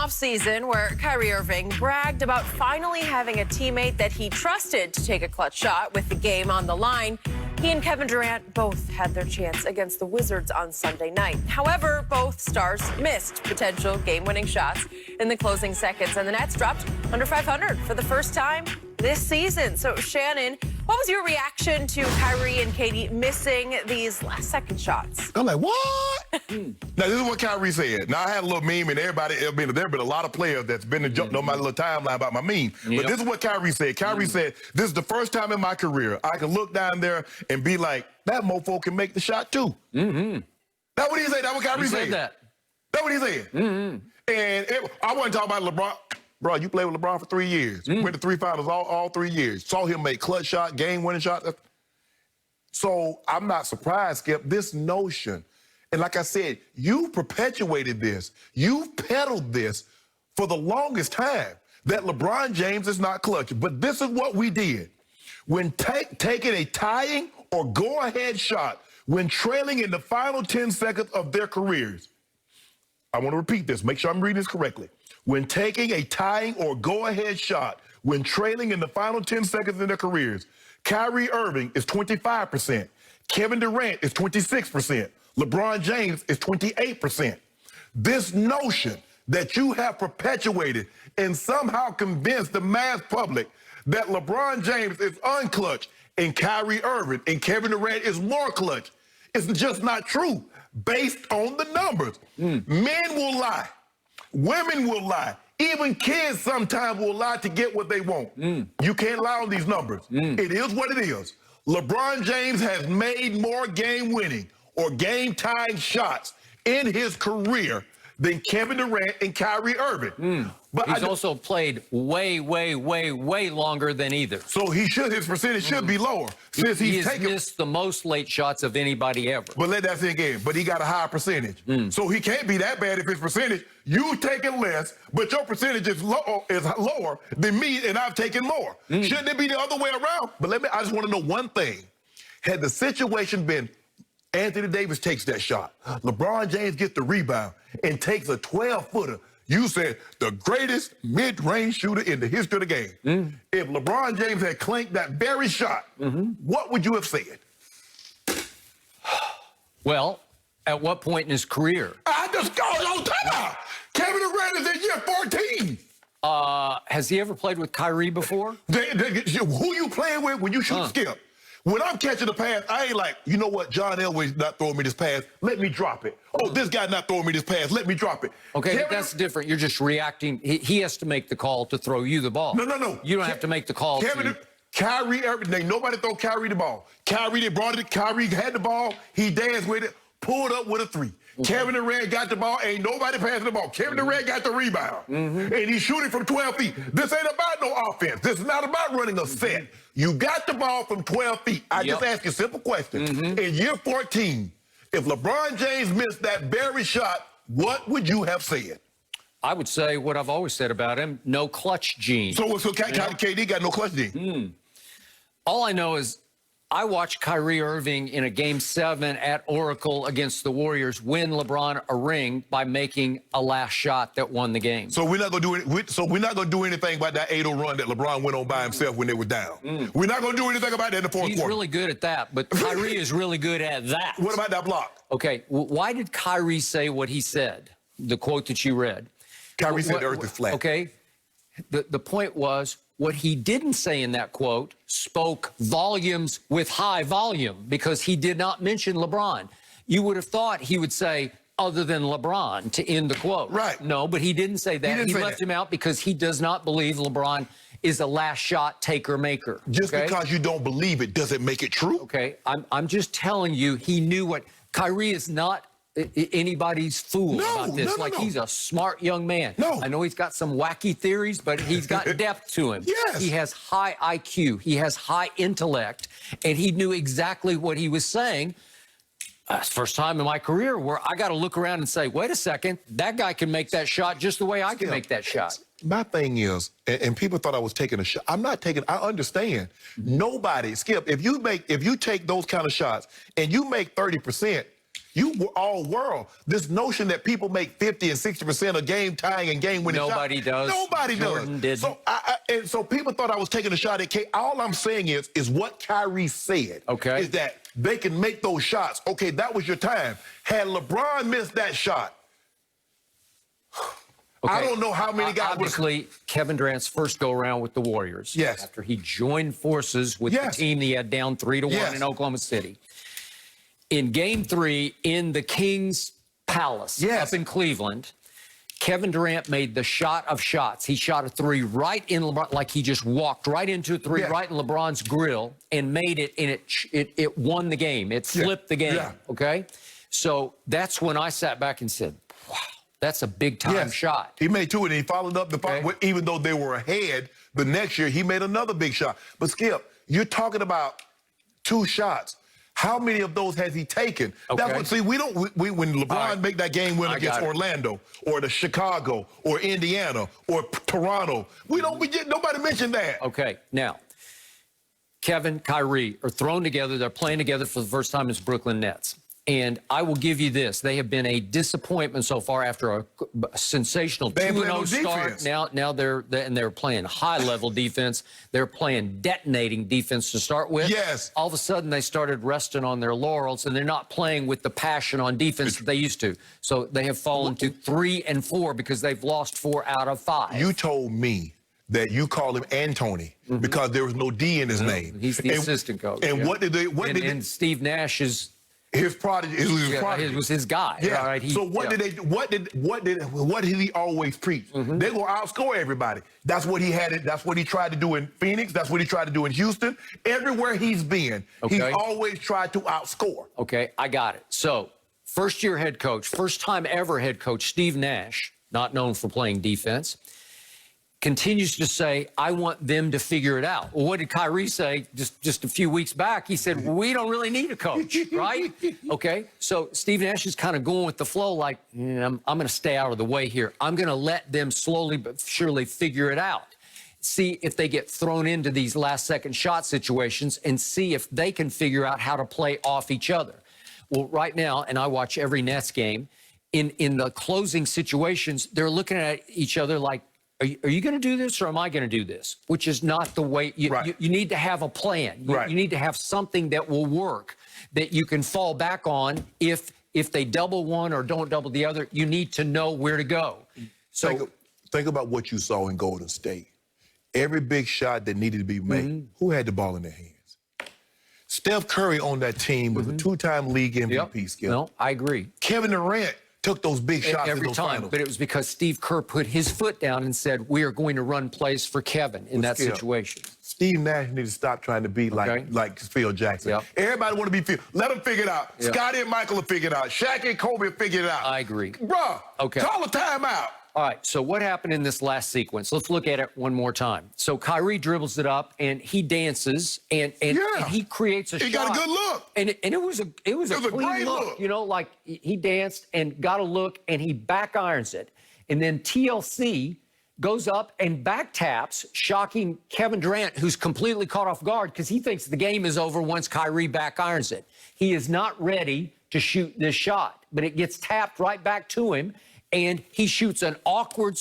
offseason where Kyrie Irving bragged about finally having a teammate that he trusted to take a clutch shot with the game on the line. He and Kevin Durant both had their chance against the Wizards on Sunday night. However, both stars missed potential game-winning shots in the closing seconds, and the Nets dropped under 500 for the first time this season. So, Shannon, what was your reaction to Kyrie and KD missing these last-second shots? I'm like, what? Now, this is what Kyrie said. Now, I had a little meme, and everybody, there have been a lot of players that's been jumped on my little timeline about my meme. Yep. But this is what Kyrie said. Kyrie said, this is the first time in my career I can look down there and be like, that mofo can make the shot, too. That's what he said. That's what Kyrie said. That's what he said. And I wasn't talking about LeBron. Bro, you played with LeBron for 3 years. Went to 3 finals all 3 years. Saw him make clutch shot, game-winning shot. So I'm not surprised, Skip, this notion. And like I said, you perpetuated this. You peddled this for the longest time, that LeBron James is not clutch. But this is what we did. When taking a tying or go-ahead shot, when trailing in the final 10 seconds of their careers, I want to repeat this. Make sure I'm reading this correctly. When taking a tying or go-ahead shot, when trailing in the final 10 seconds of their careers, Kyrie Irving is 25%. Kevin Durant is 26%. LeBron James is 28%. This notion that you have perpetuated and somehow convinced the mass public that LeBron James is unclutch and Kyrie Irving and Kevin Durant is more clutch is just not true based on the numbers. Men will lie. Women will lie. Even kids sometimes will lie to get what they want. You can't lie on these numbers. It is what it is. LeBron James has made more game-winning or game-tying shots in his career than Kevin Durant and Kyrie Irving. But he's also played way longer than either. So his percentage should be lower. Since he has missed the most late shots of anybody ever. But let that sink in. But he got a higher percentage. So he can't be that bad if his percentage, you taking less, but your percentage is lower than me and I've taken more. Shouldn't it be the other way around? But I just want to know one thing. Had the situation been Anthony Davis takes that shot, LeBron James gets the rebound and takes a 12-footer, you said the greatest mid-range shooter in the history of the game. If LeBron James had clanked that very shot, what would you have said? Well, at what point in his career? I just called on time. Kevin Durant is in year 14. Has he ever played with Kyrie before? Who you playing with when you shoot Skip? When I'm catching the pass, I ain't like, you know what, John Elway's not throwing me this pass, let me drop it. Oh, this guy's not throwing me this pass, let me drop it. Okay, that's different. You're just reacting. He has to make the call to throw you the ball. No. You don't have to make the call. Kyrie, everything. Nobody throw Kyrie the ball. Kyrie, they brought it. Kyrie had the ball. He danced with it, pulled up with a 3. Kevin Durant got the ball. Ain't nobody passing the ball. Kevin Durant got the rebound. And he's shooting from 12 feet. This ain't about no offense. This is not about running a set. You got the ball from 12 feet. I just ask you a simple question. In year 14, if LeBron James missed that very shot, what would you have said? I would say what I've always said about him, no clutch gene. So KD got no clutch gene? All I know is I watched Kyrie Irving in a Game 7 at Oracle against the Warriors win LeBron a ring by making a last shot that won the game. So we're not gonna do it. So we're not gonna do anything about that 8-0 run that LeBron went on by himself when they were down. We're not gonna do anything about that in the fourth quarter. He's really good at that, but Kyrie is really good at that. What about that block? Okay, why did Kyrie say what he said? The quote that you read. Kyrie said the earth is flat. Okay, the point was, what he didn't say in that quote spoke volumes with high volume because he did not mention LeBron. You would have thought he would say, other than LeBron, to end the quote. Right. No, but he didn't say that. He left him out because he does not believe LeBron is a last shot taker-maker. Just because you don't believe it doesn't make it true. Okay, I'm just telling you, he knew what... Kyrie is not anybody's fool about this. He's a smart young man. I know he's got some wacky theories, but he's got depth to him. Yes. He has high IQ. He has high intellect, and he knew exactly what he was saying. That's the first time in my career where I got to look around and say, wait a second, that guy can make that shot just the way I can make that shot. My thing is, and people thought I was taking a shot. I'm not taking, I understand. Nobody, Skip, if you take those kind of shots and you make 30%, You were all world. This notion that people make 50 and 60% of game tying and game winning shots. Nobody does. Nobody Jordan does. didn't. And so people thought I was taking a shot at K. All I'm saying is what Kyrie said. Okay. Is that they can make those shots. Okay, that was your time. Had LeBron missed that shot, okay. I don't know how many guys. Obviously, Kevin Durant's first go-around with the Warriors. Yes. After he joined forces with the team that he had down 3-1 in Oklahoma City. In Game 3, in the Kings Palace up in Cleveland, Kevin Durant made the shot of shots. He shot a three right in LeBron, like he just walked right into a three right in LeBron's grill and made it, and it won the game. It flipped the game, okay? So that's when I sat back and said, wow, that's a big-time shot. He made two, and he followed up even though they were ahead the next year, he made another big shot. But, Skip, you're talking about two shots. How many of those has he taken? Okay. That's what, see, when LeBron make that game winner against Orlando or the Chicago or Indiana or Toronto, nobody mentioned that. Okay, now, Kevin, Kyrie are thrown together. They're playing together for the first time as Brooklyn Nets. And I will give you this. They have been a disappointment so far after a sensational 2-0 start. Now they're playing high-level defense. They're playing detonating defense to start with. Yes. All of a sudden, they started resting on their laurels, and they're not playing with the passion on defense that they used to. So they have fallen to 3 and 4 because they've lost 4 out of 5. You told me that you call him Antony because there was no D in his name. He's the assistant coach. And what did they? And Steve Nash is. His prodigy. It was his guy. Yeah. Right? So what did he always preach? They're gonna outscore everybody. That's what he had. That's what he tried to do in Phoenix. That's what he tried to do in Houston. Everywhere he's been, he's always tried to outscore. Okay, I got it. So first-year head coach, first-time ever head coach, Steve Nash, not known for playing defense, continues to say, I want them to figure it out. Well, what did Kyrie say just a few weeks back? He said, we don't really need a coach, right? Okay, so Steve Nash is kind of going with the flow like, I'm going to stay out of the way here. I'm going to let them slowly but surely figure it out. See if they get thrown into these last-second shot situations and see if they can figure out how to play off each other. Well, right now, and I watch every Nets game, in the closing situations, they're looking at each other like, are you going to do this or am I going to do this? Which is not the way. You need to have a plan. You need to have something that will work, that you can fall back on if they double one or don't double the other. You need to know where to go. So think about what you saw in Golden State. Every big shot that needed to be made, who had the ball in their hands? Steph Curry on that team was a 2-time league MVP, Skip. No, I agree. Kevin Durant took those big shots every in those time, finals. but it was because Steve Kerr put his foot down and said, we are going to run plays for Kevin in that situation. Steve Nash needs to stop trying to be like Phil Jackson. Everybody want to be Phil. Let them figure it out. Scottie and Michael will figure it out. Shaq and Kobe will figure it out. I agree. Bruh, call a timeout. All right, so what happened in this last sequence? Let's look at it one more time. So Kyrie dribbles it up, and he dances, and he creates a shot. He got a good look. And it was a clean look. You know, like he danced and got a look, and he back irons it. And then TLC goes up and back taps, shocking Kevin Durant, who's completely caught off guard because he thinks the game is over once Kyrie back irons it. He is not ready to shoot this shot, but it gets tapped right back to him. And he shoots an awkward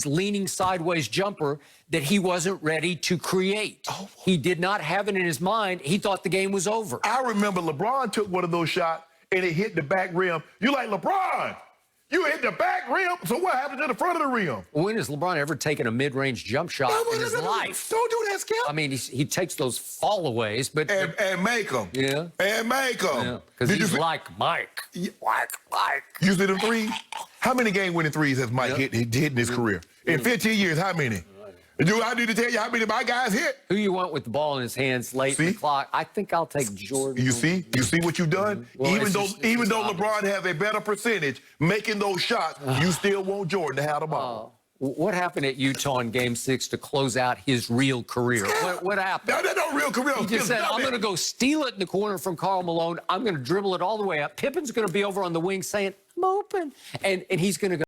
leaning sideways jumper that he wasn't ready to create. He did not have it in his mind. He thought the game was over. I remember LeBron took one of those shots, and it hit the back rim. You like, LeBron, you hit the back rim, so what happened to the front of the rim? When has LeBron ever taken a mid-range jump shot in his life? Don't do that, Skip. I mean, he takes those fallaways, but... And make them. Yeah. And make them. Because he's like Mike. Mike. You see them threes? How many game-winning threes has Mike hit in his career? In 15 years, how many? Do I need to tell you how many my guys hit? Who you want with the ball in his hands late in the clock? I think I'll take Jordan. You see what you've done? Well, even though LeBron has a better percentage making those shots, you still want Jordan to have the ball. What happened at Utah in Game 6 to close out his real career? What happened? That's no real career. He just said, I'm going to go steal it in the corner from Karl Malone. I'm going to dribble it all the way up. Pippen's going to be over on the wing saying, I'm open. And he's going to go.